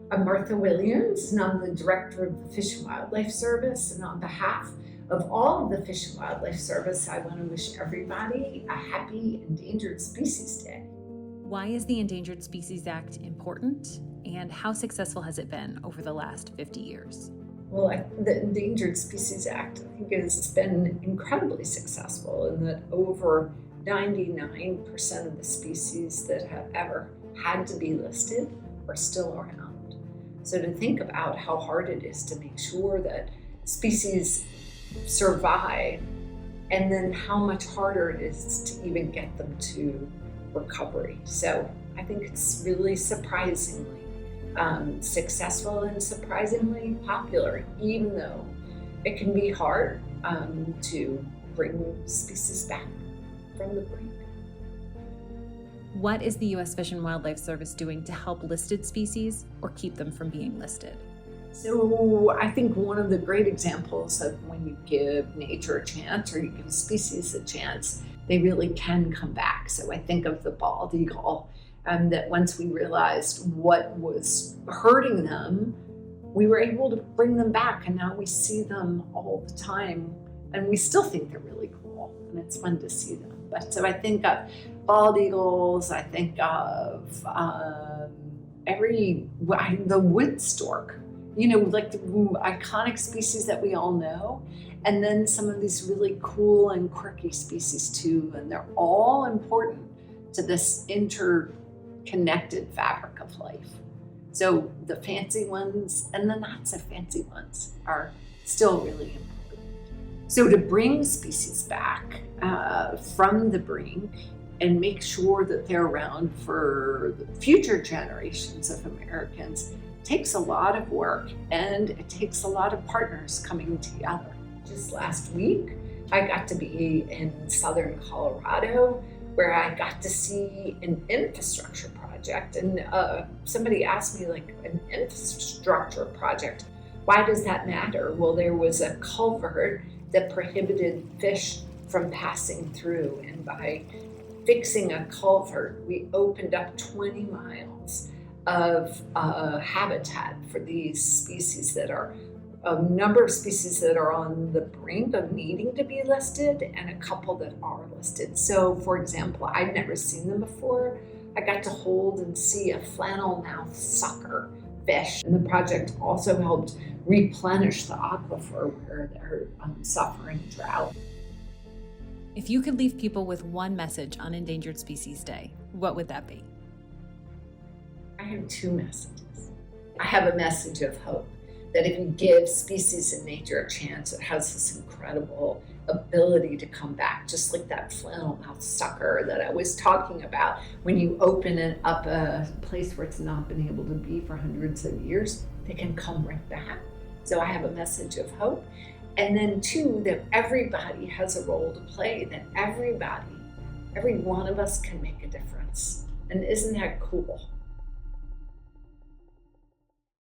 I'm Martha Williams, and I'm the director of the Fish and Wildlife Service. And on behalf of all of the Fish and Wildlife Service, I want to wish everybody a happy Endangered Species Day. Why is the Endangered Species Act important, and how successful has it been over the last 50 years? Well, the Endangered Species Act, I think, has been incredibly successful in that over 99% of the species that have ever had to be listed are still around. So to think about how hard it is to make sure that species survive, and then how much harder it is to even get them to recovery. So I think it's really surprisingly successful and surprisingly popular, even though it can be hard to bring species back from the brink. What is the U.S. Fish and Wildlife Service doing to help listed species or keep them from being listed? So I think one of the great examples of when you give nature a chance or you give species a chance, they really can come back. So I think of the bald eagle, that once we realized what was hurting them, we were able to bring them back, and now we see them all the time, and we still think they're really cool, and it's fun to see them. But so I think of bald eagles, I think of the wood stork, like the iconic species that we all know, and then some of these really cool and quirky species too, and they're all important to this interconnected fabric of life. So the fancy ones and the not so fancy ones are still really important. So to bring species back from the brink and make sure that they're around for the future generations of Americans takes a lot of work, and it takes a lot of partners coming together. Just last week, I got to be in southern Colorado, where I got to see an infrastructure project. And somebody asked me, like, an infrastructure project, why does that matter? Well, there was a culvert that prohibited fish from passing through, and by fixing a culvert, we opened up 20 miles of habitat for these species that are a number of species that are on the brink of needing to be listed, and a couple that are listed. So, for example, I'd never seen them before. I got to hold and see a flannel-mouthed sucker fish, and the project also helped replenish the aquifer where they're suffering drought. If you could leave people with one message on Endangered Species Day, what would that be? I have two messages. I have a message of hope, that if you give species in nature a chance, it has this incredible ability to come back, just like that flannel-mouthed sucker that I was talking about. When you open up a place where it's not been able to be for hundreds of years, they can come right back. So I have a message of hope. And then two, that everybody has a role to play, that every one of us can make a difference. And isn't that cool?